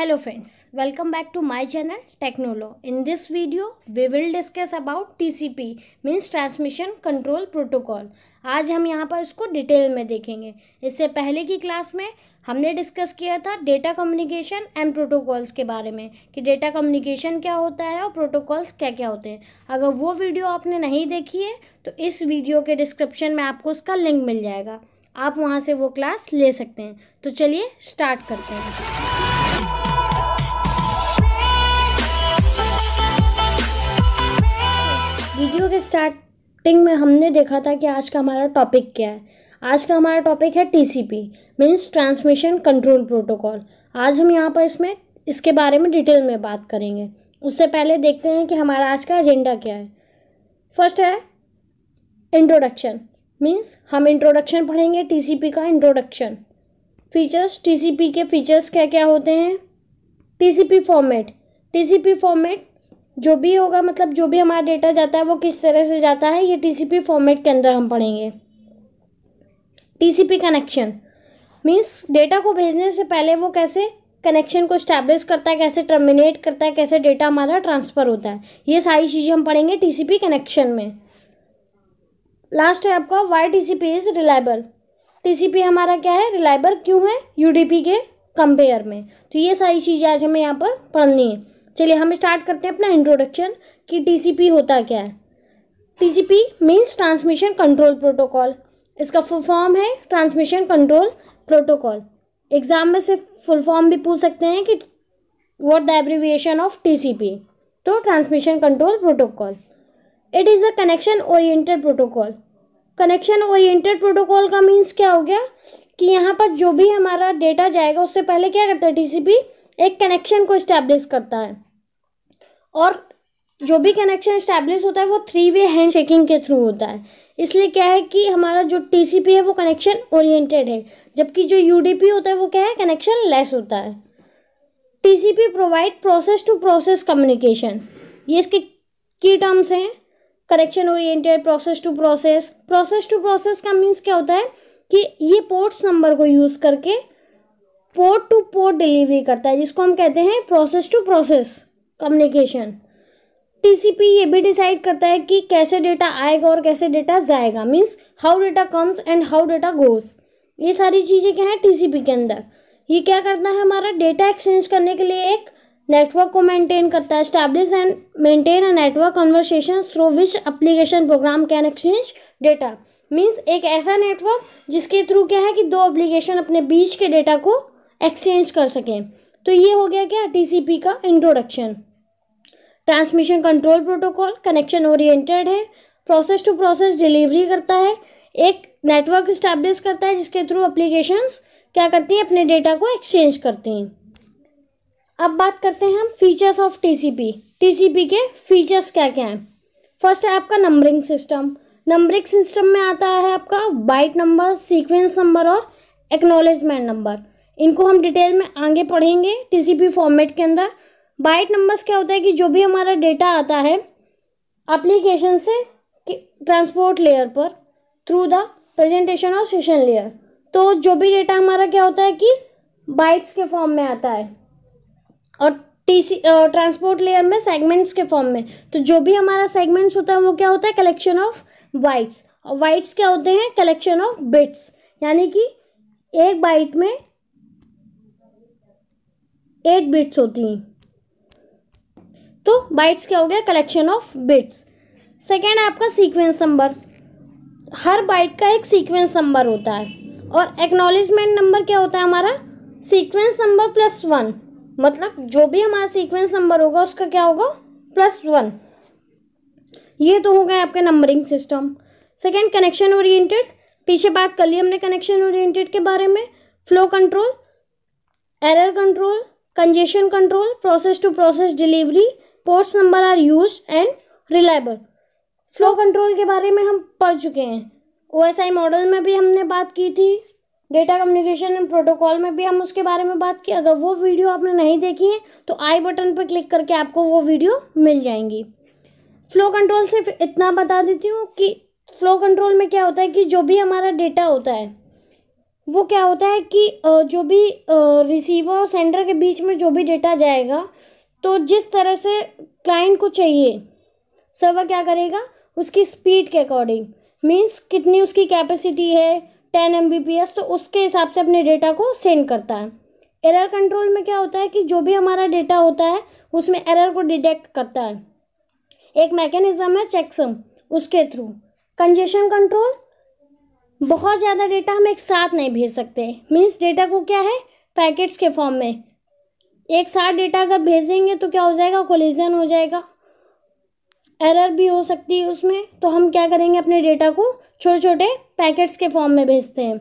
Hello friends, welcome back to my channel Technolo. In this video, we will discuss about TCP means Transmission Control Protocol. आज हम यहाँ पर इसको detail में देखेंगे। इससे पहले की क्लास में हमने डिस्कस किया था डेटा कम्युनिकेशन एंड प्रोटोकॉल्स के बारे में कि डेटा कम्युनिकेशन क्या होता है और प्रोटोकॉल्स क्या क्या होते हैं। अगर वो वीडियो आपने नहीं देखी है तो इस वीडियो के डिस्क्रिप्शन में आपको उसका लिंक मिल जाएगा, आप वहाँ से वो क्लास ले सकते हैं। तो चलिए स्टार्ट करते हैं। वीडियो के स्टार्टिंग में हमने देखा था कि आज का हमारा टॉपिक क्या है। आज का हमारा टॉपिक है TCP means transmission control protocol. आज हम यहाँ पर इसके बारे में डिटेल में बात करेंगे। उससे पहले देखते हैं कि हमारा आज का एजेंडा क्या है। फर्स्ट है इंट्रोडक्शन, मीन्स हम इंट्रोडक्शन पढ़ेंगे टीसीपी का इंट्रोडक्शन। फीचर्स, टीसीपी के फीचर्स क्या क्या होते हैं। टीसीपी फॉर्मेट जो भी होगा, मतलब जो भी हमारा डेटा जाता है वो किस तरह से जाता है, ये टीसीपी फॉर्मेट के अंदर हम पढ़ेंगे। टीसीपी कनेक्शन मीन्स डेटा को भेजने से पहले वो कैसे कनेक्शन को स्टैब्लिश करता है, कैसे टर्मिनेट करता है, कैसे डेटा हमारा ट्रांसफ़र होता है, ये सारी चीज़ें हम पढ़ेंगे टीसीपी कनेक्शन में। लास्ट है आपका why TCP is reliable. TCP हमारा क्या है, रिलायबल क्यों है यूडीपी के कंपेयर में। तो ये सारी चीज़ें आज हमें यहाँ पर पढ़नी है। चलिए हम स्टार्ट करते हैं अपना इंट्रोडक्शन कि टीसीपी होता क्या है। TCP means transmission control protocol. इसका फुल फॉर्म है ट्रांसमिशन कंट्रोल प्रोटोकॉल। एग्जाम में से फुल फॉर्म भी पूछ सकते हैं कि what the abbreviation of TCP. तो transmission control protocol, it is a connection oriented protocol. Connection oriented protocol का मीन्स क्या हो गया कि यहाँ पर जो भी हमारा डेटा जाएगा उससे पहले क्या करता है टीसीपी, एक कनेक्शन को इस्टेब्लिश करता है। और जो भी कनेक्शन इस्टेब्लिश होता है वो 3-वे हैंड शेकिंग के थ्रू होता है। इसलिए क्या है कि हमारा जो टीसीपी है वो कनेक्शन ओरिएंटेड है, जबकि जो यूडीपी होता है वो क्या है, कनेक्शन लेस होता है। TCP provide process to process communication, ये इसके की टर्म्स हैं। Connection oriented, process to process. Process to process का मीन्स क्या होता है कि ये पोर्ट्स नंबर को यूज़ करके पोर्ट टू पोर्ट डिलीवरी करता है, जिसको हम कहते हैं process to process communication. TCP ये भी डिसाइड करता है कि कैसे डेटा आएगा और कैसे डेटा जाएगा, means how data comes and how data goes. ये सारी चीज़ें क्या है टीसीपी के अंदर। ये क्या करता है, हमारा डेटा एक्सचेंज करने के लिए एक नेटवर्क को मेंटेन करता है। Establish and maintain a network conversation through which application program can exchange data. Means एक ऐसा नेटवर्क जिसके थ्रू क्या है कि दो एप्लीकेशन अपने बीच के डेटा को एक्सचेंज कर सकें। तो ये हो गया क्या टीसीपी का introduction. Transmission control protocol connection oriented है, प्रोसेस टू प्रोसेस डिलीवरी करता है, एक नेटवर्क इस्टेब्लिश करता है जिसके थ्रू एप्लीकेशंस क्या करती हैं, अपने डेटा को एक्सचेंज करती हैं। अब बात करते हैं हम फीचर्स ऑफ टीसीपी। टीसीपी के फीचर्स क्या क्या हैं। फर्स्ट है आपका नंबरिंग सिस्टम। नंबरिंग सिस्टम में आता है आपका बाइट नंबर, सीक्वेंस नंबर और एक्नॉलेजमेंट नंबर। इनको हम डिटेल में आगे पढ़ेंगे टीसीपी फॉर्मेट के अंदर। बाइट नंबर्स क्या होता है कि जो भी हमारा डेटा आता है एप्लीकेशन से ट्रांसपोर्ट लेयर पर थ्रू द प्रेजेंटेशन और सेशन लेयर, तो जो भी डेटा हमारा क्या होता है कि बाइट्स के फॉर्म में आता है और ट्रांसपोर्ट लेयर में सेगमेंट्स के फॉर्म में। तो जो भी हमारा सेगमेंट्स होता है वो क्या होता है, कलेक्शन ऑफ बाइट्स। और बाइट्स क्या होते हैं, कलेक्शन ऑफ बिट्स, यानी कि एक बाइट में 8 बिट्स होती हैं। तो बाइट्स क्या हो गया, कलेक्शन ऑफ बिट्स। सेकेंड है आपका सीक्वेंस नंबर। हर बाइट का एक सीक्वेंस नंबर होता है। और एक्नॉलेजमेंट नंबर क्या होता है हमारा, सीक्वेंस नंबर +1, मतलब जो भी हमारा सीक्वेंस नंबर होगा उसका क्या होगा, +1। ये तो हो गए आपके numbering system. Second connection oriented, पीछे बात कर ली हमने कनेक्शन ओरिएंटेड के बारे में। Flow control, error control, congestion control, process to process delivery, ports number are used and reliable. Flow control के बारे में हम पढ़ चुके हैं, ओएसआई मॉडल में भी हमने बात की थी, डेटा कम्युनिकेशन एंड प्रोटोकॉल में भी हम उसके बारे में बात की। अगर वो वीडियो आपने नहीं देखी है तो आई बटन पर क्लिक करके आपको वो वीडियो मिल जाएंगी। फ्लो कंट्रोल सिर्फ इतना बता देती हूँ कि फ्लो कंट्रोल में क्या होता है कि जो भी हमारा डेटा होता है वो क्या होता है कि जो भी रिसीवर और सेंडर के बीच में जो भी डेटा जाएगा, तो जिस तरह से क्लाइंट को चाहिए सर्वर क्या करेगा, उसकी स्पीड के अकॉर्डिंग, मीन्स कितनी उसकी कैपेसिटी है 10 Mbps, तो उसके हिसाब से अपने डेटा को सेंड करता है। एरर कंट्रोल में क्या होता है कि जो भी हमारा डेटा होता है उसमें एरर को डिटेक्ट करता है। एक मैकेनिज्म है चेकसम, उसके थ्रू। कंजेशन कंट्रोल, बहुत ज़्यादा डेटा हम एक साथ नहीं भेज सकते, मीन्स डेटा को क्या है पैकेट्स के फॉर्म में एक साथ डेटा अगर भेजेंगे तो क्या हो जाएगा, कोलिजन हो जाएगा, एरर भी हो सकती है उसमें। तो हम क्या करेंगे, अपने डेटा को छोटे छोटे पैकेट्स के फॉर्म में भेजते हैं।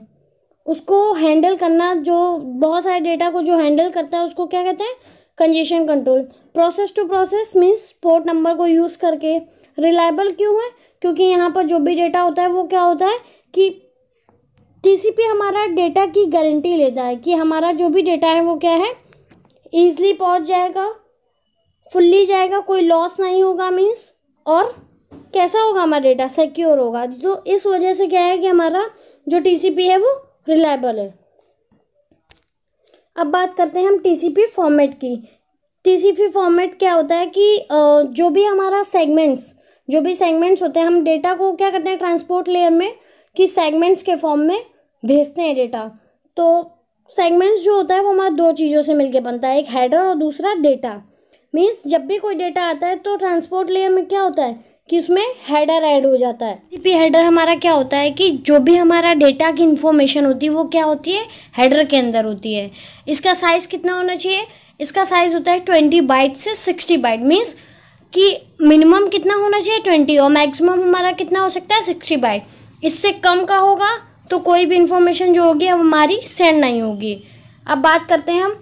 उसको हैंडल करना, जो बहुत सारे डेटा को जो हैंडल करता है उसको क्या कहते हैं, congestion control. Process to process means port number को यूज़ करके। रिलायबल क्यों है, क्योंकि यहाँ पर जो भी डेटा होता है वो क्या होता है कि टीसीपी हमारा डेटा की गारंटी लेता है कि हमारा जो भी डेटा है वो क्या है, ईजिली पहुँच जाएगा, फुल्ली जाएगा, कोई लॉस नहीं होगा, मीन्स और कैसा होगा, हमारा डेटा सिक्योर होगा। तो इस वजह से क्या है कि हमारा जो टीसीपी है वो रिलायबल है। अब बात करते हैं हम टीसीपी फॉर्मेट की। टीसीपी फॉर्मेट क्या होता है कि जो भी हमारा सेगमेंट्स होते हैं, हम डेटा को क्या करते हैं ट्रांसपोर्ट लेयर में कि सेगमेंट्स के फॉर्म में भेजते हैं डेटा। तो सेगमेंट्स जो होता है वो हमारा दो चीज़ों से मिलके बनता है, एक हेडर और दूसरा डेटा। मीन्स जब भी कोई डेटा आता है तो ट्रांसपोर्ट लेयर में क्या होता है कि उसमें हेडर ऐड हो जाता है। टीसीपी हेडर हमारा क्या होता है कि जो भी हमारा डेटा की इन्फॉर्मेशन होती है वो क्या होती है, हेडर के अंदर होती है। इसका साइज़ कितना होना चाहिए, इसका साइज़ होता है 20 बाइट से 60 बाइट। मीन्स कि मिनिमम कितना होना चाहिए 20 और मैक्सिमम हमारा कितना हो सकता है 60 बाइट। इससे कम का होगा तो कोई भी इन्फॉर्मेशन जो होगी अब हमारी सेंड नहीं होगी। अब बात करते हैं हम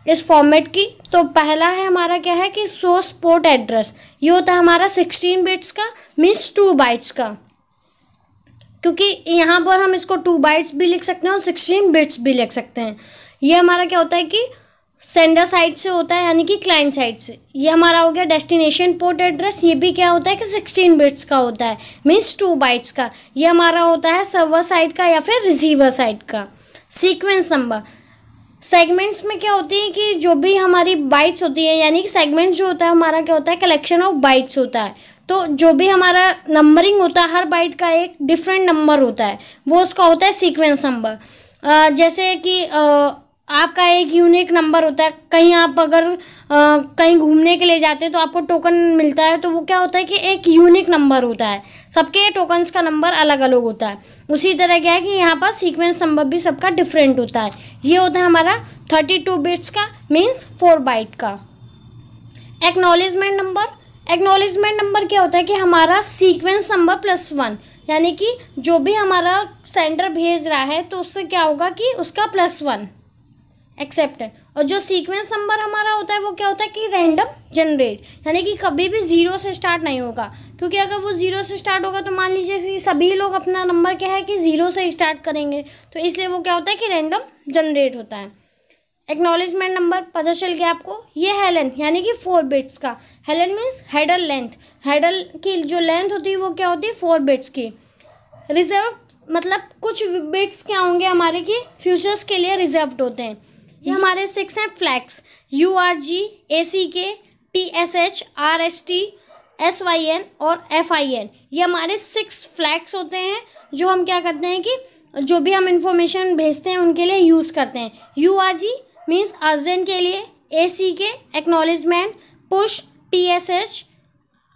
इस फॉर्मेट की। तो पहला है हमारा क्या है कि सोर्स पोर्ट एड्रेस, ये होता है हमारा 16 बिट्स का, मीन्स 2 बाइट्स का, क्योंकि यहाँ पर हम इसको 2 बाइट्स भी लिख सकते हैं और 16 बिट्स भी लिख सकते हैं। ये हमारा क्या होता है कि सेंडर साइड से होता है, यानी कि क्लाइंट साइड से। ये हमारा हो गया डेस्टिनेशन पोर्ट एड्रेस, ये भी क्या होता है कि 16 बिट्स का होता है, मीन्स 2 बाइट्स का। ये हमारा होता है सर्वर साइड का या फिर रिसीवर साइड का। सीक्वेंस नंबर, सेगमेंट्स में क्या होती है कि जो भी हमारी बाइट्स होती है, यानी कि सेगमेंट्स जो होता है हमारा क्या होता है, कलेक्शन ऑफ बाइट्स होता है। तो जो भी हमारा नंबरिंग होता है, हर बाइट का एक डिफरेंट नंबर होता है, वो उसका होता है सीक्वेंस नंबर। जैसे कि आपका एक यूनिक नंबर होता है, कहीं आप अगर कहीं घूमने के लिए जाते हैं तो आपको टोकन मिलता है, तो वो क्या होता है कि एक यूनिक नंबर होता है, सबके टोकन्स का नंबर अलग अलग होता है। उसी तरह क्या है कि यहाँ पर सीक्वेंस नंबर भी सबका डिफरेंट होता है। ये होता है हमारा 32 बिट्स का, मीन्स 4 बाइट का। एक्नॉलेजमेंट नंबर क्या होता है कि हमारा सीक्वेंस नंबर +1, यानी कि जो भी हमारा सेंडर भेज रहा है तो उससे क्या होगा कि उसका +1 एक्सेप्टेड। और जो सीक्वेंस नंबर हमारा होता है वो क्या होता है कि रैंडम जनरेट, यानी कि कभी भी 0 से स्टार्ट नहीं होगा, क्योंकि अगर वो 0 से स्टार्ट होगा तो मान लीजिए कि सभी लोग अपना नंबर क्या है कि 0 से स्टार्ट करेंगे, तो इसलिए वो क्या होता है कि रैंडम जनरेट होता है। एक्नॉलेजमेंट नंबर पता चल गया आपको, ये हेलन यानी कि 4 बिट्स का। Helen means header length, header की जो लेंथ होती है वो क्या होती है 4 बिट्स की। रिजर्व मतलब कुछ बिट्स क्या होंगे हमारे की फ्यूचर्स के लिए रिजर्व्ड होते हैं। ये हमारे 6 हैं flags, URG, ACK, TSH, RST, SYN और FIN। ये हमारे 6 फ्लैग्स होते हैं जो हम क्या करते हैं कि जो भी हम इंफॉर्मेशन भेजते हैं उनके लिए यूज़ करते हैं। URG मीन्स अर्जेंट के लिए, ACK acknowledgement push, TSH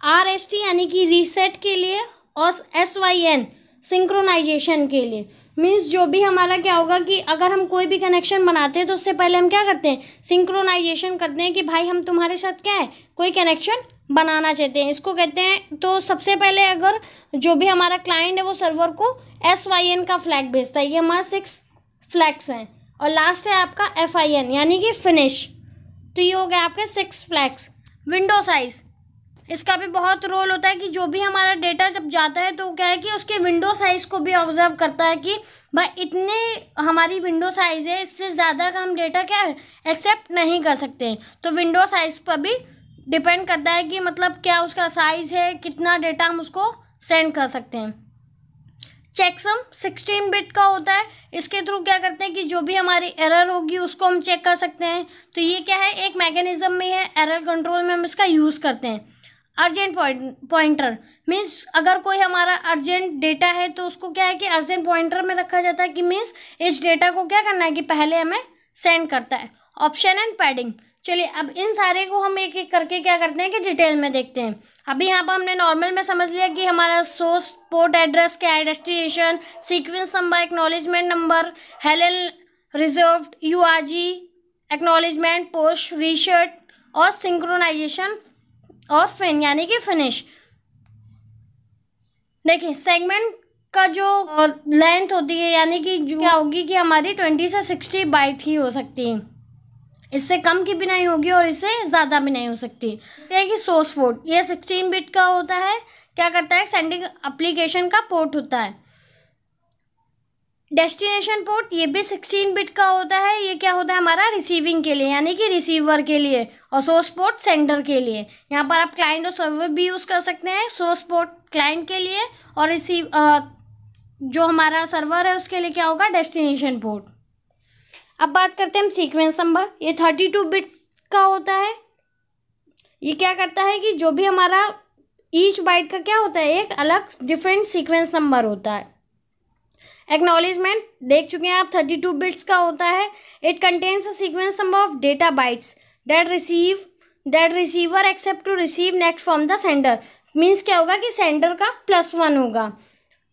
RST यानी कि रीसेट के लिए और SYN सिंक्रोनाइजेशन के लिए। मीन्स जो भी हमारा क्या होगा कि अगर हम कोई भी कनेक्शन बनाते हैं तो उससे पहले हम क्या करते हैं, सिंक्रोनाइजेशन करते हैं कि भाई हम तुम्हारे साथ क्या है कोई कनेक्शन बनाना चाहते हैं, इसको कहते हैं। तो सबसे पहले अगर जो भी हमारा क्लाइंट है वो सर्वर को SYN का फ्लैग भेजता है, ये हमारे 6 फ्लैग्स हैं। और लास्ट है आपका FIN यानी कि फिनिश। तो ये हो गया आपके 6 फ्लैग्स। विंडो साइज़, इसका भी बहुत रोल होता है कि जो भी हमारा डेटा जब जाता है तो क्या है कि उसके विंडो साइज़ को भी ऑब्जर्व करता है कि भाई इतने हमारी विंडो साइज़ है, इससे ज़्यादा का हम डेटा क्या है एक्सेप्ट नहीं कर सकते। तो विंडो साइज़ पर भी डिपेंड करता है कि मतलब क्या उसका साइज़ है, कितना डेटा हम उसको सेंड कर सकते हैं। चेकसम 16 बिट का होता है। इसके थ्रू क्या करते हैं कि जो भी हमारी एरर होगी उसको हम चेक कर सकते हैं। तो ये क्या है, एक मैकेनिज्म में है, एरर कंट्रोल में हम इसका यूज़ करते हैं। अर्जेंट पॉइंटर मीन्स अगर कोई हमारा अर्जेंट डेटा है तो उसको क्या है कि अर्जेंट पॉइंटर में रखा जाता है कि मीन्स इस डेटा को क्या करना है कि पहले हमें सेंड करता है। ऑप्शन एंड पैडिंग, चलिए अब इन सारे को हम एक एक करके क्या करते हैं कि डिटेल में देखते हैं। अभी यहाँ पर हमने नॉर्मल में समझ लिया कि हमारा सोर्स पोर्ट एड्रेस क्या है, destination, sequence number, acknowledgement number, Helen reserved, URG, acknowledgement, post, reset और सिंक्रोनाइजेशन और फिन यानी कि फिनिश। देखिए सेगमेंट का जो लेंथ होती है यानी कि क्या होगी कि हमारी 20 से 60 बाइट ही हो सकती है, इससे कम की भी नहीं होगी और इससे ज़्यादा भी नहीं हो सकती। तो कि सोर्स पोर्ट ये 16 बिट का होता है, क्या करता है सेंडिंग एप्लीकेशन का पोर्ट होता है। डेस्टिनेशन पोर्ट ये भी 16 बिट का होता है, ये क्या होता है हमारा रिसीविंग के लिए यानी कि रिसीवर के लिए, और सोर्स पोर्ट सेंडर के लिए। यहाँ पर आप क्लाइंट और सर्वर भी यूज़ कर सकते हैं। सोर्स पोर्ट क्लाइंट के लिए और जो हमारा सर्वर है उसके लिए क्या होगा डेस्टिनेशन पोर्ट। अब बात करते हैं हम सीक्वेंस नंबर, ये 32 बिट का होता है। ये क्या करता है कि जो भी हमारा ईच बाइट का क्या होता है एक अलग डिफरेंट सीक्वेंस नंबर होता है। एक्नॉलेजमेंट देख चुके हैं आप, 32 बिट्स का होता है। It contains a sequence number of data bytes that receiver accept to receive next from the sender. Means क्या होगा कि सेंडर का +1 होगा।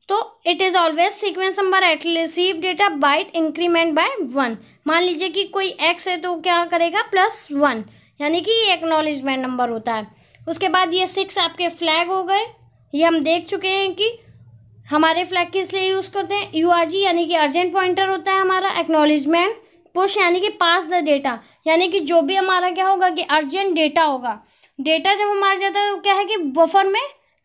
तो it is always sequence number at receive data byte increment by 1। मान लीजिए कि कोई x है तो क्या करेगा +1 यानी कि ये एक्नॉलेजमेंट नंबर होता है। उसके बाद ये 6 आपके फ्लैग हो गए, ये हम देख चुके हैं कि हमारे फ्लैग किस लिए यूज़ करते हैं। यूआरजी यानी कि अर्जेंट पॉइंटर होता है हमारा। एक्नॉलेजमेंट, पुश यानी कि पास द डेटा यानी कि जो भी हमारा क्या होगा कि अर्जेंट डेटा होगा, डेटा जब हमारा जाता है तो क्या है कि बफर में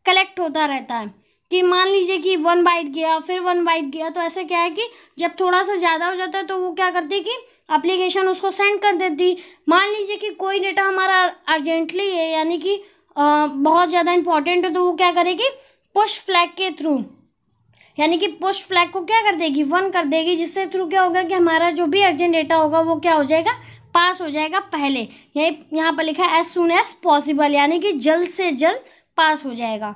कलेक्ट होता रहता है कि मान लीजिए कि 1 बाइट गया फिर 1 बाइट गया, तो ऐसे क्या है कि जब थोड़ा सा ज़्यादा हो जाता है तो वो क्या करती है कि एप्लीकेशन उसको सेंड कर देती। मान लीजिए कि कोई डेटा हमारा अर्जेंटली है यानी कि बहुत ज़्यादा इंपॉर्टेंट है, तो वो क्या करेगी पुश फ्लैग के थ्रू यानी कि पुश फ्लैग को क्या कर देगी 1 कर देगी, जिससे थ्रू क्या होगा कि हमारा जो भी अर्जेंट डेटा होगा वो क्या हो जाएगा पास हो जाएगा पहले। यहाँ पर लिखा है एज सून एज पॉसिबल यानी कि जल्द से जल्द पास हो जाएगा।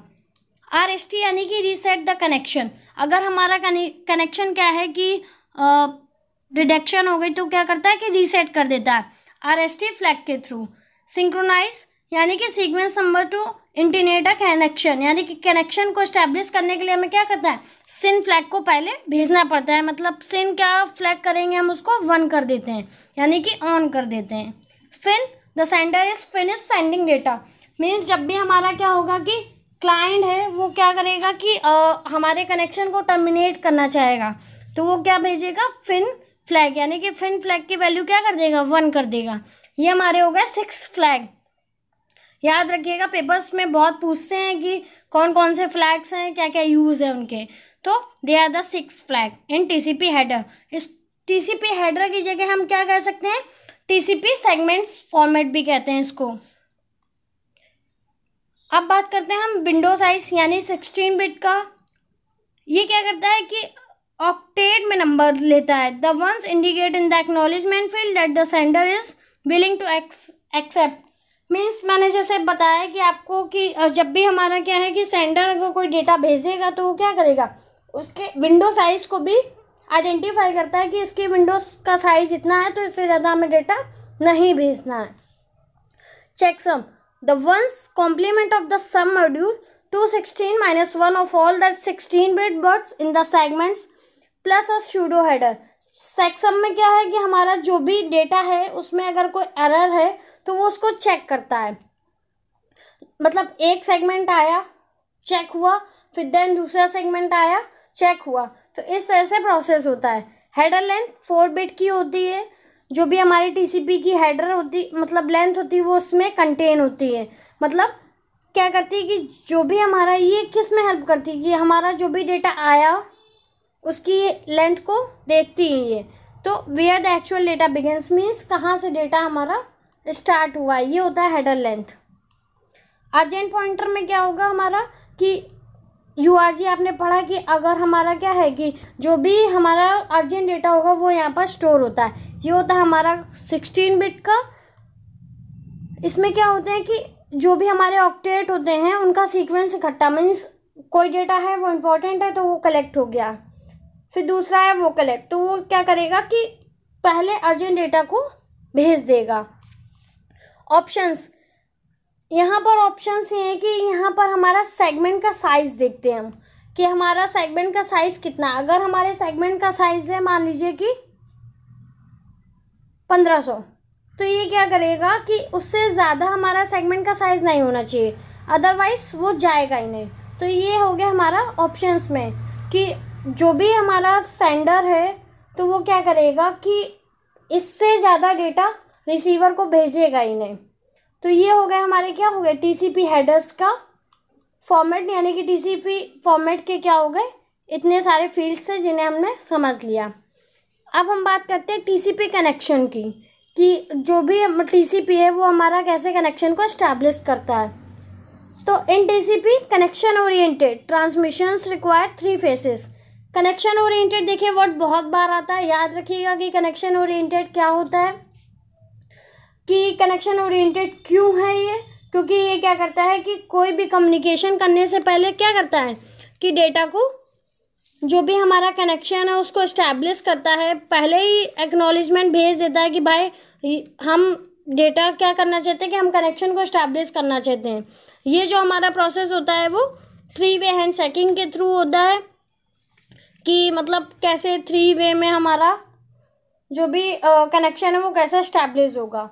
RST यानी कि रीसेट द कनेक्शन, अगर हमारा कनेक्शन क्या है कि रिडक्शन हो गई तो क्या करता है कि रीसेट कर देता है RST फ्लैग के थ्रू। सिंक्रोनाइज यानी कि sequence number to initiate a connection यानी कि कनेक्शन को इस्टेब्लिश करने के लिए हमें क्या करता है सिन फ्लैग को पहले भेजना पड़ता है। मतलब सिन क्या फ्लैग करेंगे हम उसको 1 कर देते हैं यानी कि ऑन कर देते हैं। FIN the sender is finish sending data, means जब भी हमारा क्या होगा कि क्लाइंट है वो क्या करेगा कि हमारे कनेक्शन को टर्मिनेट करना चाहेगा तो वो क्या भेजेगा फिन फ्लैग यानी कि फिन फ्लैग की वैल्यू क्या कर देगा 1 कर देगा। ये हमारे हो गए 6 फ्लैग। याद रखिएगा पेपर्स में बहुत पूछते हैं कि कौन कौन से फ्लैग्स हैं, क्या क्या यूज़ है उनके, तो they are the 6 flag in TCP header. इस TCP हेडर की जगह हम क्या कर सकते हैं TCP सेगमेंट्स फॉर्मेट भी कहते हैं इसको। अब बात करते हैं हम विंडो साइज यानी 16 बिट का। ये क्या करता है कि ऑक्टेट में नंबर लेता है। The ones indicate in the acknowledgement field that the sender is willing to accept. Means मैंने जैसे बताया कि आपको कि जब भी हमारा क्या है कि सेंडर अगर कोई डेटा भेजेगा तो वो क्या करेगा उसके विंडो साइज़ को भी आइडेंटिफाई करता है कि इसकी विंडोज का साइज़ इतना है तो इससे ज़्यादा हमें डेटा नहीं भेजना है। Checksum the ones complement of the sum module 216 minus 1 of all that 16-bit words in the segments plus a pseudo header। सेक्सम में क्या है कि हमारा जो भी डेटा है उसमें अगर कोई एरर है तो वो उसको चेक करता है। मतलब एक सेगमेंट आया चेक हुआ, फिर देन दूसरा सेगमेंट आया चेक हुआ, तो इस तरह से प्रोसेस होता है। हेडर लेंथ 4 बिट की होती है। जो भी हमारी TCP की हेडर होती मतलब लेंथ होती है वो उसमें कंटेन होती है। मतलब क्या करती है कि जो भी हमारा ये किस में हेल्प करती है कि हमारा जो भी डेटा आया उसकी लेंथ को देखती है ये। तो where the actual data begins means कहाँ से डेटा हमारा स्टार्ट हुआ है, ये होता है हेडर लेंथ। अर्जेंट पॉइंटर में क्या होगा हमारा कि URG आपने पढ़ा कि अगर हमारा क्या है कि जो भी हमारा अर्जेंट डेटा होगा वो यहाँ पर स्टोर होता है। ये होता है हमारा 16 बिट का। इसमें क्या होते हैं कि जो भी हमारे ऑक्टेट होते हैं उनका सीक्वेंस इकट्ठा, मीन्स कोई डेटा है वो इम्पोर्टेंट है तो वो कलेक्ट हो गया, फिर दूसरा है वो कलेक्ट, तो वो क्या करेगा कि पहले अर्जेंट डेटा को भेज देगा। ऑप्शंस, यहाँ पर ऑप्शंस ये है कि यहाँ पर हमारा सेगमेंट का साइज़ देखते हैं हम कि हमारा सेगमेंट का साइज़ कितना। अगर हमारे सेगमेंट का साइज़ है मान लीजिए कि 1500, तो ये क्या करेगा कि उससे ज़्यादा हमारा सेगमेंट का साइज़ नहीं होना चाहिए, अदरवाइज़ वो जाएगा ही नहीं। तो ये हो गया हमारा ऑप्शंस में कि जो भी हमारा सेंडर है तो वो क्या करेगा कि इससे ज़्यादा डेटा रिसीवर को भेजेगा ही नहीं। तो ये हो गया हमारे क्या हो गए TCP हेडर्स का फॉर्मेट, यानी कि TCP फॉर्मेट के क्या हो गए इतने सारे फील्ड्स थे जिन्हें हमने समझ लिया। अब हम बात करते हैं TCP कनेक्शन की, कि जो भी TCP है वो हमारा कैसे कनेक्शन को एस्टैब्लिश करता है। तो इन TCP connection oriented transmissions require 3 faces. Connection oriented देखिए वर्ड बहुत बार आता है, याद रखिएगा कि कनेक्शन ओरिएंटेड क्या होता है, कि कनेक्शन ओरिएंटेड क्यों है ये, क्योंकि ये क्या करता है कि कोई भी कम्युनिकेशन करने से पहले क्या करता है कि डेटा को, जो भी हमारा कनेक्शन है उसको इस्टेब्लिश करता है, पहले ही एक्नॉलेजमेंट भेज देता है कि भाई हम डेटा क्या करना चाहते हैं कि हम कनेक्शन को इस्टेब्लिश करना चाहते हैं। ये जो हमारा प्रोसेस होता है वो 3 वे हैंड शेकिंग के थ्रू होता है, कि मतलब कैसे 3 वे में हमारा जो भी कनेक्शन है वो कैसे इस्टेब्लिश होगा।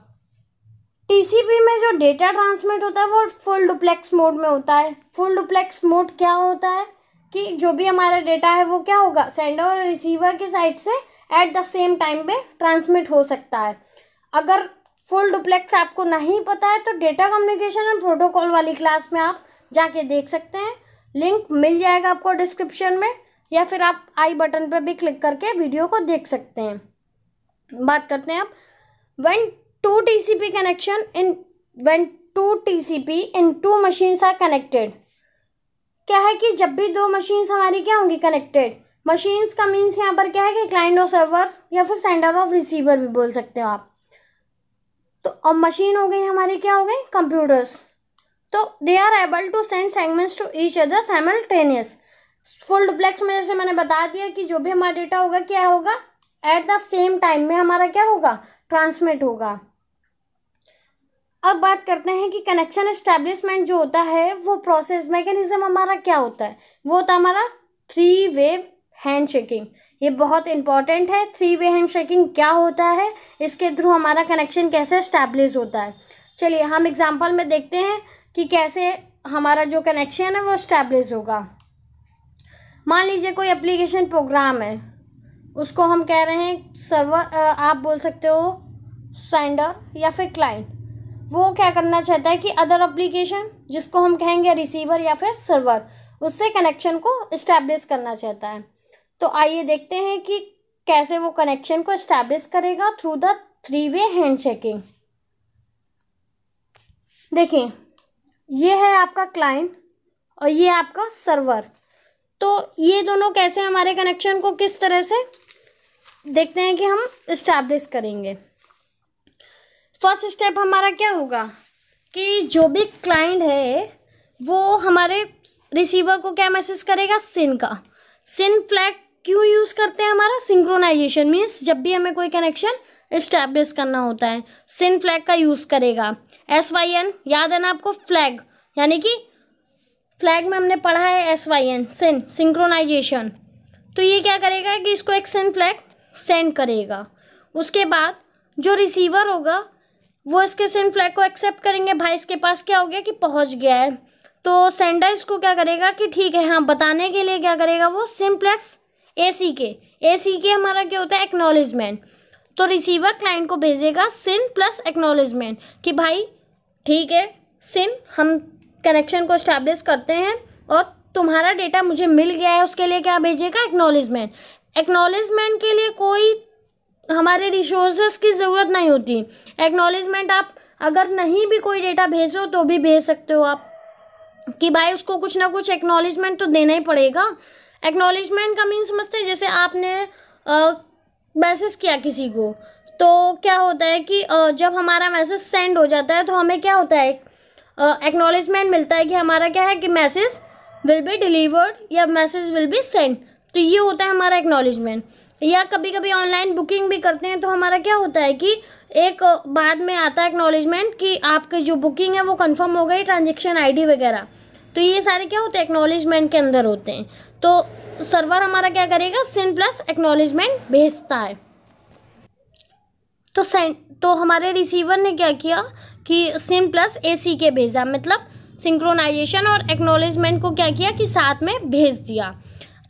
TCP में जो डेटा ट्रांसमिट होता है वो फुल डुप्लेक्स मोड में होता है। फुल डुप्लेक्स मोड क्या होता है कि जो भी हमारा डेटा है वो क्या होगा सेंडर और रिसीवर की साइड से एट द सेम टाइम पे ट्रांसमिट हो सकता है। अगर फुल डुप्लेक्स आपको नहीं पता है तो डेटा कम्युनिकेशन एंड प्रोटोकॉल वाली क्लास में आप जाके देख सकते हैं, लिंक मिल जाएगा आपको डिस्क्रिप्शन में, या फिर आप आई बटन पे भी क्लिक करके वीडियो को देख सकते हैं। बात करते हैं अब when two TCP in two machines are connected। क्या है कि जब भी 2 मशीन्स हमारी क्या होंगी कनेक्टेड, मशीन्स का मीन्स यहाँ पर क्या है कि क्लाइंट और सर्वर या फिर सेंडर ऑफ रिसीवर भी बोल सकते हो आप। तो अब मशीन हो गई हमारी क्या हो गई कंप्यूटर्स, तो they are able to send segments to each other simultaneous. Full duplex में जैसे मैंने बता दिया कि जो भी हमारा डेटा होगा क्या होगा एट द सेम टाइम में हमारा क्या होगा ट्रांसमिट होगा। अब बात करते हैं कि कनेक्शन एस्टैब्लिशमेंट जो होता है वो प्रोसेस मैकेनिज्म हमारा क्या होता है, वो होता है हमारा 3 वे हैंड शेकिंग। ये बहुत इंपॉर्टेंट है। 3 वे हैंड शेकिंग क्या होता है, इसके थ्रू हमारा कनेक्शन कैसे एस्टैब्लिश होता है। चलिए हम एग्जांपल में देखते हैं कि कैसे हमारा जो कनेक्शन है वो एस्टैब्लिश होगा। मान लीजिए कोई एप्लीकेशन प्रोग्राम है, उसको हम कह रहे हैं सर्वर, आप बोल सकते हो सेंडर या फिर क्लाइंट। वो क्या करना चाहता है कि अदर एप्लीकेशन जिसको हम कहेंगे रिसीवर या फिर सर्वर, उससे कनेक्शन को इस्टेब्लिश करना चाहता है। तो आइए देखते हैं कि कैसे वो कनेक्शन को इस्टेब्लिश करेगा through the 3 way hand shaking. देखिए ये है आपका क्लाइंट और ये आपका सर्वर। तो ये दोनों कैसे हमारे कनेक्शन को किस तरह से देखते हैं कि हम इस्टेब्लिश करेंगे। फर्स्ट स्टेप हमारा क्या होगा कि जो भी क्लाइंट है वो हमारे रिसीवर को क्या मैसेज करेगा, सिन का। सिन फ्लैग क्यों यूज़ करते हैं, हमारा सिंक्रोनाइजेशन मीन्स जब भी हमें कोई कनेक्शन इस्टेब्लिश करना होता है सिन फ्लैग का यूज़ करेगा। SYN याद है ना आपको, फ्लैग यानी कि फ्लैग में हमने पढ़ा है SYN सिन सिंक्रोनाइजेशन। तो ये क्या करेगा कि इसको एक सिन फ्लैग सेंड करेगा। उसके बाद जो रिसीवर होगा वो इसके सिन फ्लैग को एक्सेप्ट करेंगे, भाई इसके पास क्या हो गया कि पहुंच गया है। तो सेंडर इसको क्या करेगा कि ठीक है हाँ बताने के लिए क्या करेगा वो सिन प्लस ACK हमारा क्या होता है एक्नॉलेजमेंट। तो रिसीवर क्लाइंट को भेजेगा सिन प्लस एक्नॉलेजमेंट कि भाई ठीक है सिन हम कनेक्शन को इस्टेब्लिश करते हैं और तुम्हारा डेटा मुझे मिल गया है, उसके लिए क्या भेजेगा एक्नॉलेजमेंट। एक्नॉलेजमेंट के लिए कोई हमारे रिसोर्सेस की ज़रूरत नहीं होती। एक्नॉलेजमेंट आप अगर नहीं भी कोई डेटा भेज रहे हो तो भी भेज सकते हो आप, कि भाई उसको कुछ ना कुछ एक्नॉलेजमेंट तो देना ही पड़ेगा। एक्नॉलेजमेंट का मीन समझते हैं, जैसे आपने मैसेज किया किसी को, तो क्या होता है कि जब हमारा मैसेज सेंड हो जाता है तो हमें क्या होता है, एक्नॉलेजमेंट मिलता है कि हमारा क्या है कि मैसेज विल बी डिलीवर्ड या मैसेज विल बी सेंड। तो ये होता है हमारा एक्नॉलेजमेंट। या कभी कभी ऑनलाइन बुकिंग भी करते हैं तो हमारा क्या होता है कि एक बाद में आता है एक्नॉलेजमेंट कि आपकी जो बुकिंग है वो कंफर्म हो गई, ट्रांजेक्शन आईडी वगैरह। तो ये सारे क्या होते हैं, एक्नॉलेजमेंट के अंदर होते हैं। तो सर्वर हमारा क्या करेगा, सेंड प्लस एक्नॉलेजमेंट भेजता है। तो हमारे रिसीवर ने क्या किया कि सेंड प्लस ACK भेजा, मतलब सिंक्रोनाइजेशन और एक्नॉलेजमेंट को क्या किया कि साथ में भेज दिया।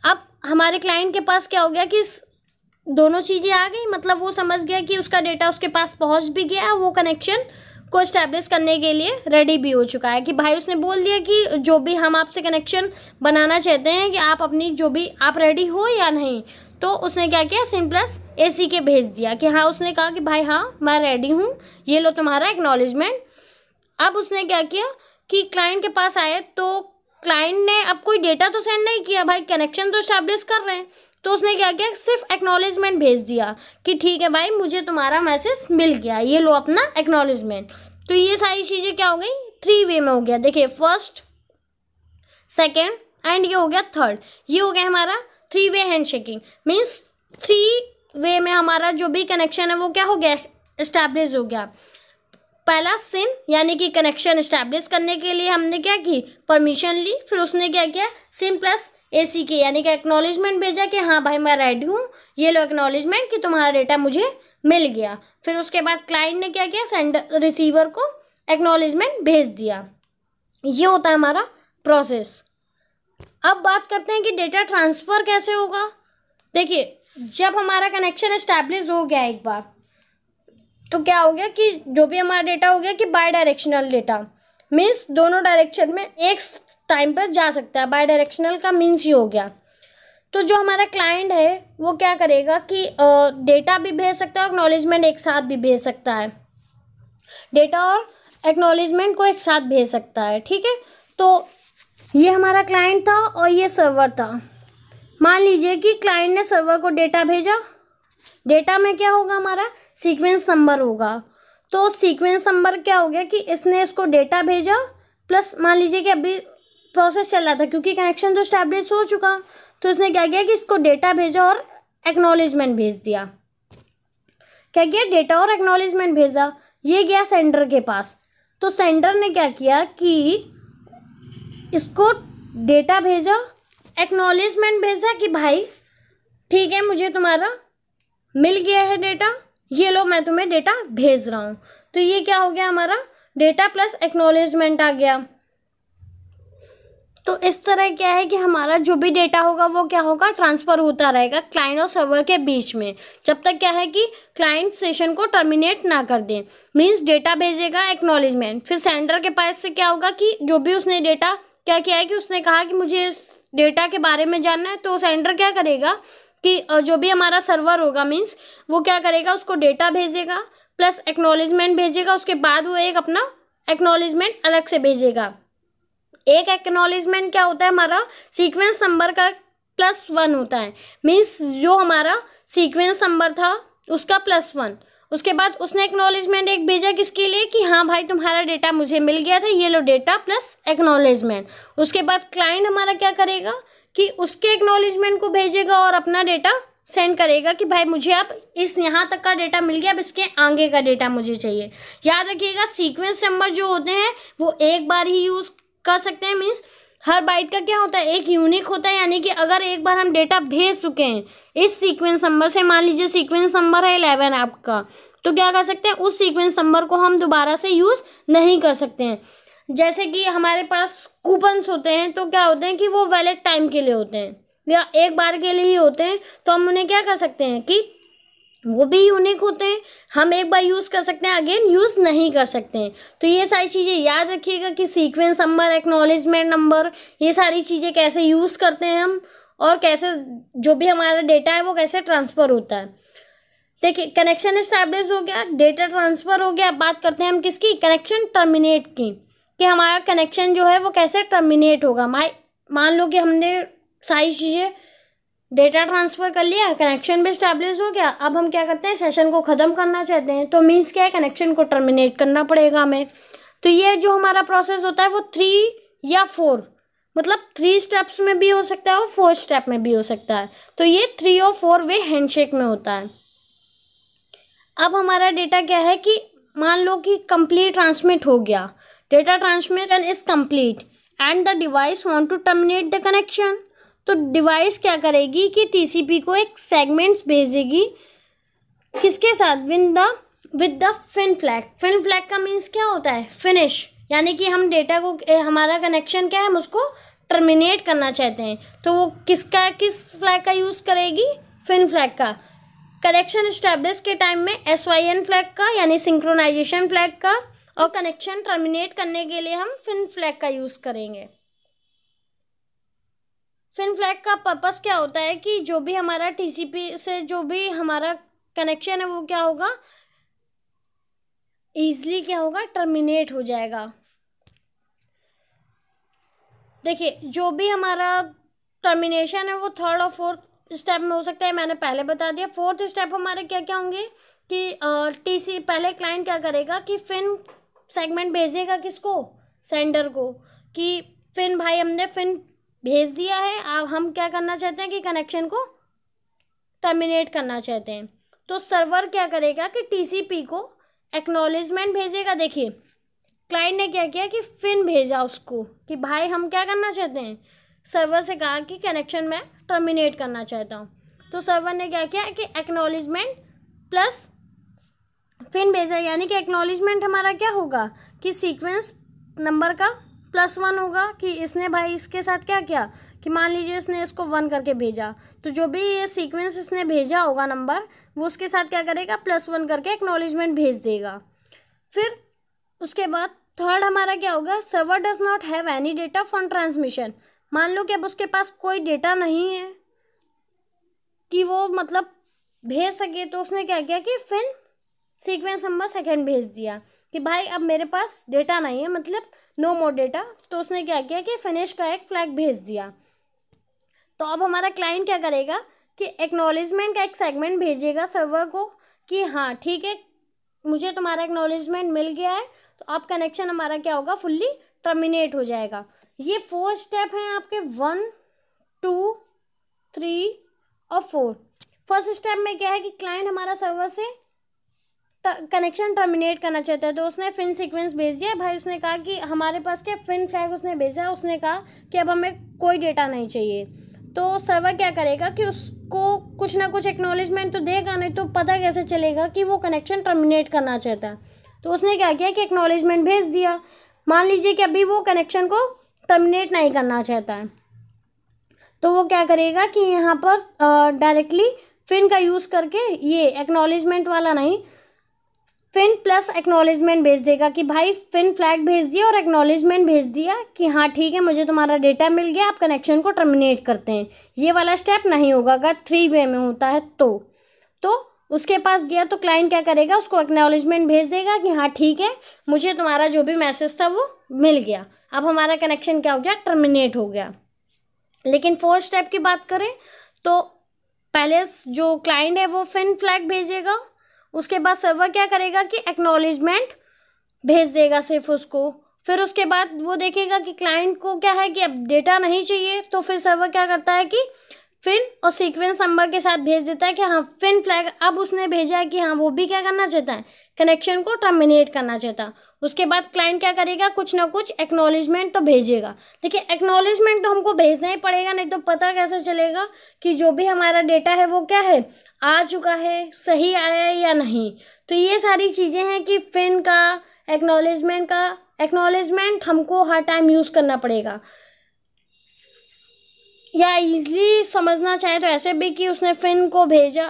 अब हमारे क्लाइंट के पास क्या हो गया कि दोनों चीज़ें आ गई, मतलब वो समझ गया कि उसका डेटा उसके पास पहुंच भी गया, वो कनेक्शन को इस्टेब्लिश करने के लिए रेडी भी हो चुका है कि भाई उसने बोल दिया कि जो भी हम आपसे कनेक्शन बनाना चाहते हैं कि आप अपनी जो भी आप रेडी हो या नहीं। तो उसने क्या किया, सेंड प्लस ACK भेज दिया कि हाँ, उसने कहा कि भाई हाँ मैं रेडी हूँ, ये लो तुम्हारा एक्नॉलेजमेंट। अब उसने क्या किया कि क्लाइंट के पास आए तो क्लाइंट ने अब कोई डेटा तो सेंड नहीं किया, भाई कनेक्शन तो इस्टेब्लिश कर रहे हैं। तो उसने क्या किया, सिर्फ एक्नॉलेजमेंट भेज दिया कि ठीक है भाई मुझे तुम्हारा मैसेज मिल गया, ये लो अपना एक्नॉलेजमेंट। तो ये सारी चीज़ें क्या हो गई, 3 वे में हो गया। देखिए, फर्स्ट, सेकेंड एंड ये हो गया थर्ड। ये हो गया हमारा 3 वे हैंडशेकिंग। मीन्स 3 वे में हमारा जो भी कनेक्शन है वो क्या हो गया, इस्टेब्लिश हो गया। पहला सिन यानी कि कनेक्शन इस्टेब्लिश करने के लिए हमने क्या की, परमिशन ली। फिर उसने क्या किया, सिन प्लस ACK यानी कि एक्नॉलेजमेंट भेजा कि हाँ भाई मैं रेडी हूँ, ये लो एक्नॉलेजमेंट कि तुम्हारा डेटा मुझे मिल गया। फिर उसके बाद क्लाइंट ने क्या किया, सेंडर रिसीवर को एक्नॉलेजमेंट भेज दिया। ये होता है हमारा प्रोसेस। अब बात करते हैं कि डेटा ट्रांसफ़र कैसे होगा। देखिए, जब हमारा कनेक्शन इस्टेब्लिश हो गया एक बार, तो क्या हो गया कि जो भी हमारा डेटा हो गया कि बाय डायरेक्शनल डेटा, मीन्स दोनों डायरेक्शन में एक टाइम पर जा सकता है। बाय डायरेक्शनल का मीन्स ये हो गया। तो जो हमारा क्लाइंट है वो क्या करेगा कि डेटा भी भेज सकता है, एक्नॉलेजमेंट एक साथ भी भेज सकता है, डेटा और एक्नॉलेजमेंट को एक साथ भेज सकता है। ठीक है, तो ये हमारा क्लाइंट था और ये सर्वर था। मान लीजिए कि क्लाइंट ने सर्वर को डेटा भेजा, डेटा में क्या होगा, हमारा सीक्वेंस नंबर होगा। तो सीक्वेंस नंबर क्या हो गया कि इसने इसको डेटा भेजा, प्लस मान लीजिए कि अभी प्रोसेस चल रहा था क्योंकि कनेक्शन तो स्टैब्लिश हो चुका, तो इसने क्या किया कि इसको डेटा भेजा और एक्नॉलेजमेंट भेज दिया। क्या किया, डेटा और एक्नॉलेजमेंट भेजा। ये गया सेंडर के पास, तो सेंडर ने क्या किया कि इसको डेटा भेजा, एक्नॉलेजमेंट भेजा कि भाई ठीक है मुझे तुम्हारा मिल गया है डेटा, ये लो मैं तुम्हें डेटा भेज रहा हूँ। तो ये क्या हो गया, हमारा डेटा प्लस एक्नॉलेजमेंट आ गया। तो इस तरह क्या है कि हमारा जो भी डेटा होगा वो क्या होगा, ट्रांसफ़र होता रहेगा क्लाइंट और सर्वर के बीच में, जब तक क्या है कि क्लाइंट सेशन को टर्मिनेट ना कर दे। मीन्स डेटा भेजेगा, एक्नॉलेजमेंट, फिर सेंडर के पास से क्या होगा कि जो भी उसने डेटा क्या किया है कि उसने कहा कि मुझे इस डेटा के बारे में जानना है, तो सेंडर क्या करेगा कि जो भी हमारा सर्वर होगा मीन्स वो क्या करेगा, उसको डेटा भेजेगा प्लस एक्नॉलेजमेंट भेजेगा। उसके बाद वो एक अपना एक्नॉलेजमेंट अलग से भेजेगा। एक एक्नॉलेजमेंट क्या होता है, हमारा सीक्वेंस नंबर का +1 होता है। मीन्स जो हमारा सीक्वेंस नंबर था उसका +1। उसके बाद उसने एक्नॉलेजमेंट एक भेजा किसके लिए कि हाँ भाई तुम्हारा डेटा मुझे मिल गया था, ये लो डेटा प्लस एक्नॉलेजमेंट। उसके बाद क्लाइंट हमारा क्या करेगा कि उसके एक्नॉलेजमेंट को भेजेगा और अपना डेटा सेंड करेगा कि भाई मुझे अब इस यहाँ तक का डेटा मिल गया, अब इसके आगे का डेटा मुझे चाहिए। याद रखिएगा सीक्वेंस नंबर जो होते हैं वो एक बार ही यूज़ कर सकते हैं। मीन्स हर बाइट का क्या होता है, एक यूनिक होता है, यानी कि अगर एक बार हम डेटा भेज चुके हैं इस सीक्वेंस नंबर से, मान लीजिए सीक्वेंस नंबर है 11 आपका, तो क्या कर सकते हैं, उस सीक्वेंस नंबर को हम दोबारा से यूज़ नहीं कर सकते हैं। जैसे कि हमारे पास कूपन्स होते हैं तो क्या होते हैं कि वो वैलिड टाइम के लिए होते हैं या एक बार के लिए ही होते हैं, तो हम उन्हें क्या कर सकते हैं कि वो भी यूनिक होते हैं, हम एक बार यूज़ कर सकते हैं, अगेन यूज़ नहीं कर सकते हैं। तो ये सारी चीज़ें याद रखिएगा कि सीक्वेंस नंबर, एक्नॉलेजमेंट नंबर, ये सारी चीज़ें कैसे यूज़ करते हैं हम, और कैसे जो भी हमारा डेटा है वो कैसे ट्रांसफ़र होता है। देखिए कनेक्शन इस्टेब्लिश हो गया, डेटा ट्रांसफ़र हो गया। अब बात करते हैं हम किसकी, कनेक्शन टर्मिनेट की। कि हमारा कनेक्शन जो है वो कैसे टर्मिनेट होगा। मान लो कि हमने सारी चीज़ें डेटा ट्रांसफ़र कर लिया, कनेक्शन भी इस्टेब्लिश हो गया। अब हम क्या करते हैं, सेशन को ख़त्म करना चाहते हैं, तो मीन्स क्या है, कनेक्शन को टर्मिनेट करना पड़ेगा हमें। तो ये जो हमारा प्रोसेस होता है वो 3 या 4, मतलब 3 स्टेप्स में भी हो सकता है और 4 स्टेप में भी हो सकता है। तो ये 3 और 4 वे हैंडशेक में होता है। अब हमारा डेटा क्या है कि मान लो कि कंप्लीट ट्रांसमिट हो गया, data transmission is complete and the device want to terminate the connection. तो डिवाइस क्या करेगी कि टीसीपी को एक सेगमेंट्स भेजेगी, किसके साथ, with the FIN flag. FIN flag का मीन्स क्या होता है, फिनिश, यानी कि हम डेटा को, हमारा कनेक्शन क्या है, हम उसको टर्मिनेट करना चाहते हैं। तो वो किस फ्लैग का यूज़ करेगी, फिन फ्लैग का। कनेक्शन इस्टेब्लिश के टाइम में SYN फ्लैग का, यानी सिंक्रोनाइजेशन फ्लैग का, और कनेक्शन टर्मिनेट करने के लिए हम फिन फ्लैग का यूज़ करेंगे। फिन फ्लैग का पर्पस क्या होता है कि जो भी हमारा टीसीपी से जो भी हमारा कनेक्शन है वो क्या होगा, ईजिली क्या होगा, टर्मिनेट हो जाएगा। देखिए, जो भी हमारा टर्मिनेशन है वो 3rd और 4th स्टेप में हो सकता है, मैंने पहले बता दिया। 4th स्टेप हमारे क्या क्या होंगे कि पहले क्लाइंट क्या करेगा कि फिन सेगमेंट भेजेगा, किसको, सेंडर को, कि फिन भाई हमने फिन भेज दिया है, अब हम क्या करना चाहते हैं कि कनेक्शन को टर्मिनेट करना चाहते हैं। तो सर्वर क्या करेगा कि टीसीपी को एक्नॉलेजमेंट भेजेगा। देखिए, क्लाइंट ने क्या किया कि फिन भेजा उसको कि भाई हम क्या करना चाहते हैं, सर्वर से कहा कि कनेक्शन मैं टर्मिनेट करना चाहता हूँ। तो सर्वर ने क्या किया कि एक्नॉलेजमेंट प्लस फिन भेजा, यानी कि एक्नॉलेजमेंट हमारा क्या होगा कि सीक्वेंस नंबर का +1 होगा कि इसने भाई इसके साथ क्या किया कि मान लीजिए इसने इसको 1 करके भेजा, तो जो भी ये सीक्वेंस इसने भेजा होगा नंबर, वो उसके साथ क्या करेगा, +1 करके एक्नॉलेजमेंट भेज देगा। फिर उसके बाद 3rd हमारा क्या होगा, server does not have any data for transmission. मान लो कि अब उसके पास कोई डेटा नहीं है कि वो मतलब भेज सके, तो उसने क्या किया कि फिर सीक्वेंस नंबर 2 भेज दिया कि भाई अब मेरे पास डेटा नहीं है, मतलब नो मोर डेटा। तो उसने क्या किया कि फिनिश का एक फ्लैग भेज दिया। तो अब हमारा क्लाइंट क्या करेगा कि एक्नॉलेजमेंट का एक सेगमेंट भेजेगा सर्वर को कि हाँ ठीक है, मुझे तुम्हारा एक्नॉलेजमेंट मिल गया है, तो अब कनेक्शन हमारा क्या होगा, फुल्ली टर्मिनेट हो जाएगा। ये 4 स्टेप हैं आपके, 1, 2, 3 और 4। फर्स्ट स्टेप में क्या है कि क्लाइंट हमारा सर्वर से कनेक्शन टर्मिनेट करना चाहता है, तो उसने फिन सीक्वेंस भेज दिया भाई। उसने कहा कि हमारे पास क्या फिन फ्लैग उसने भेजा, उसने कहा कि अब हमें कोई डेटा नहीं चाहिए। तो सर्वर क्या करेगा कि उसको कुछ ना कुछ एक्नॉलेजमेंट तो देगा, नहीं तो पता कैसे चलेगा कि वो कनेक्शन टर्मिनेट करना चाहता है। तो उसने क्या किया कि एक्नॉलेजमेंट भेज दिया। मान लीजिए कि अभी वो कनेक्शन को टर्मिनेट नहीं करना चाहता है, तो वो क्या करेगा कि यहाँ पर डायरेक्टली फिन का यूज़ करके, ये एक्नॉलेजमेंट वाला नहीं, फिन प्लस एक्नॉलेजमेंट भेज देगा कि भाई फिन फ्लैग भेज दिया और एक्नॉलेजमेंट भेज दिया कि हाँ ठीक है, मुझे तुम्हारा डेटा मिल गया, आप कनेक्शन को टर्मिनेट करते हैं। ये वाला स्टेप नहीं होगा अगर 3 वे में होता है तो उसके पास गया तो क्लाइंट क्या करेगा, उसको एक्नॉलेजमेंट भेज देगा कि हाँ ठीक है, मुझे तुम्हारा जो भी मैसेज था वो मिल गया, अब हमारा कनेक्शन क्या हो गया, टर्मिनेट हो गया। लेकिन 4th स्टेप की बात करें तो पहले जो क्लाइंट है वो फिन फ्लैग भेजेगा, उसके बाद सर्वर क्या करेगा कि एक्नॉलेजमेंट भेज देगा सिर्फ उसको। फिर उसके बाद वो देखेगा कि क्लाइंट को क्या है कि अब डेटा नहीं चाहिए, तो फिर सर्वर क्या करता है कि फिन और सीक्वेंस नंबर के साथ भेज देता है कि हाँ फिन फ्लैग अब उसने भेजा है कि हाँ वो भी क्या करना चाहता है, कनेक्शन को टर्मिनेट करना चाहता। उसके बाद क्लाइंट क्या करेगा, कुछ ना कुछ एक्नॉलेजमेंट तो भेजेगा। देखिए एक्नॉलेजमेंट तो हमको भेजना ही पड़ेगा, नहीं तो पता कैसे चलेगा कि जो भी हमारा डेटा है वो क्या है, आ चुका है, सही आया है या नहीं। तो ये सारी चीज़ें हैं कि फिन का, एक्नॉलेजमेंट हमको हर टाइम यूज़ करना पड़ेगा। या ईज़िली समझना चाहे तो ऐसे भी कि उसने फिन को भेजा,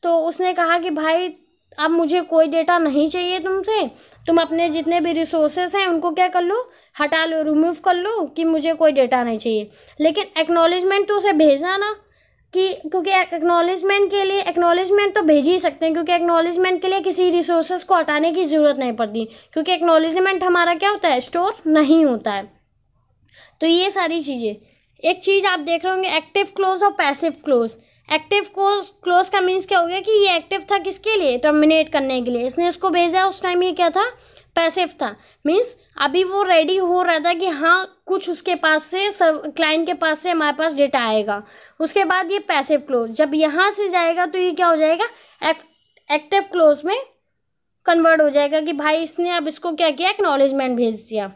तो उसने कहा कि भाई अब मुझे कोई डेटा नहीं चाहिए तुमसे, तुम अपने जितने भी रिसोर्सेस हैं उनको क्या कर लो, हटा लो, रिमूव कर लो कि मुझे कोई डेटा नहीं चाहिए। लेकिन एक्नॉलेजमेंट तो उसे भेजना ना, क्योंकि एक्नॉलेजमेंट के लिए एक्नॉलेजमेंट तो भेज ही सकते हैं, क्योंकि एक्नॉलेजमेंट के लिए किसी रिसोर्सेज को हटाने की ज़रूरत नहीं पड़ती, क्योंकि एक्नॉलेजमेंट हमारा क्या होता है, स्टोर नहीं होता है। तो ये सारी चीज़ें, एक चीज़ आप देख रहे होंगे एक्टिव क्लोज और पैसिव क्लोज। एक्टिव क्लोज का मीन्स क्या हो गया कि ये एक्टिव था किसके लिए, टर्मिनेट करने के लिए, इसने उसको भेजा, उस टाइम ये क्या था, पैसिव था। मीन्स अभी वो रेडी हो रहा था कि हाँ कुछ उसके पास से क्लाइंट के पास से हमारे पास डेटा आएगा। उसके बाद ये पैसिव क्लोज, जब यहाँ से जाएगा तो ये क्या हो जाएगा, एक्टिव क्लोज में कन्वर्ट हो जाएगा कि भाई इसने अब इसको क्या किया, एक्नॉलेजमेंट भेज दिया।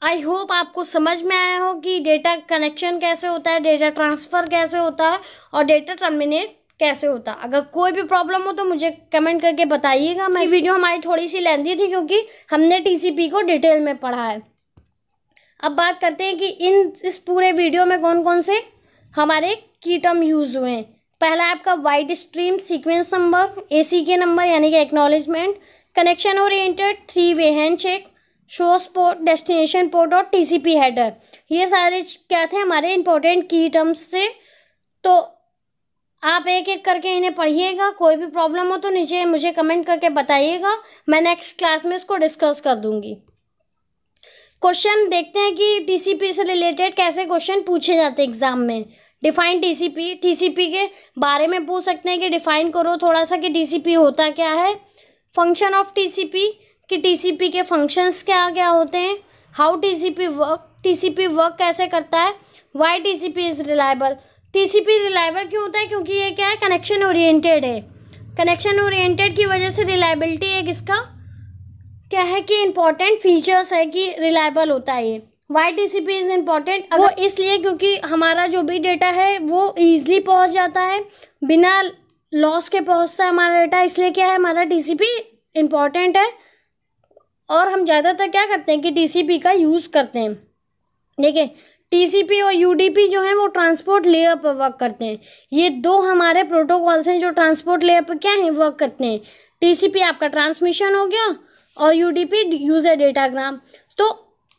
आई होप आपको समझ में आया हो कि डेटा कनेक्शन कैसे होता है, डेटा ट्रांसफ़र कैसे होता है और डेटा टर्मिनेट कैसे होता है। अगर कोई भी प्रॉब्लम हो तो मुझे कमेंट करके बताइएगा। मैं वीडियो हमारी थोड़ी सी लेंथी थी क्योंकि हमने टीसीपी को डिटेल में पढ़ा है। अब बात करते हैं कि इस पूरे वीडियो में कौन कौन से हमारे की टर्म यूज़ हुए हैं। पहला है आपका wide stream sequence number, ACK number यानी कि एक्नॉलेजमेंट, कनेक्शन ओरिएंटेड, 3-वे handshake, source port, destination port और TCP हेडर। ये सारे क्या थे, हमारे इंपॉर्टेंट की टर्म्स थे। तो आप एक एक करके इन्हें पढ़िएगा। कोई भी प्रॉब्लम हो तो नीचे मुझे कमेंट करके बताइएगा, मैं नेक्स्ट क्लास में इसको डिस्कस कर दूंगी। क्वेश्चन देखते हैं कि TCP से रिलेटेड कैसे क्वेश्चन पूछे जाते हैं एग्जाम में। डिफाइन TCP के बारे में पूछ सकते हैं कि डिफाइन करो थोड़ा सा कि TCP होता क्या है। फंक्शन ऑफ TCP कि TCP के फंक्शंस क्या क्या होते हैं। हाउ TCP वर्क कैसे करता है। Why TCP is reliable. TCP reliable क्यों होता है, क्योंकि ये क्या है, कनेक्शन ओरिएंटेड है। कनेक्शन ओरिएंटेड की वजह से रिलायबिलिटी एक इसका क्या है कि इम्पॉर्टेंट फीचर्स है कि रिलायबल होता है ये। वाई TCP इज़ इम्पॉर्टेंट, वो इसलिए क्योंकि हमारा जो भी डेटा है वो ईजिली पहुंच जाता है, बिना लॉस के पहुंचता है हमारा डेटा, इसलिए क्या है हमारा TCP इम्पॉर्टेंट है। और हम ज़्यादातर क्या करते हैं कि TCP का यूज़ करते हैं। देखिए TCP और UDP जो है वो ट्रांसपोर्ट लेयर पर वर्क करते हैं। ये दो हमारे प्रोटोकॉल्स हैं जो ट्रांसपोर्ट लेयर पर क्या है, वर्क करते हैं। TCP आपका ट्रांसमिशन हो गया और UDP यूज़र डेटाग्राम। तो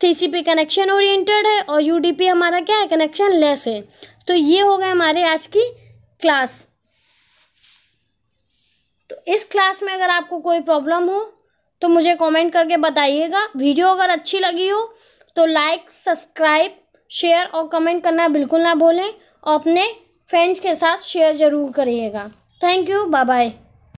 TCP कनेक्शन ओरिएंटेड है और UDP हमारा क्या है, कनेक्शन लेस है। तो ये हो गया हमारे आज की क्लास। तो इस क्लास में अगर आपको कोई प्रॉब्लम हो तो मुझे कमेंट करके बताइएगा। वीडियो अगर अच्छी लगी हो तो लाइक, सब्सक्राइब, शेयर और कमेंट करना बिल्कुल ना भूलें और अपने फ्रेंड्स के साथ शेयर ज़रूर करिएगा। Thank you, bye bye.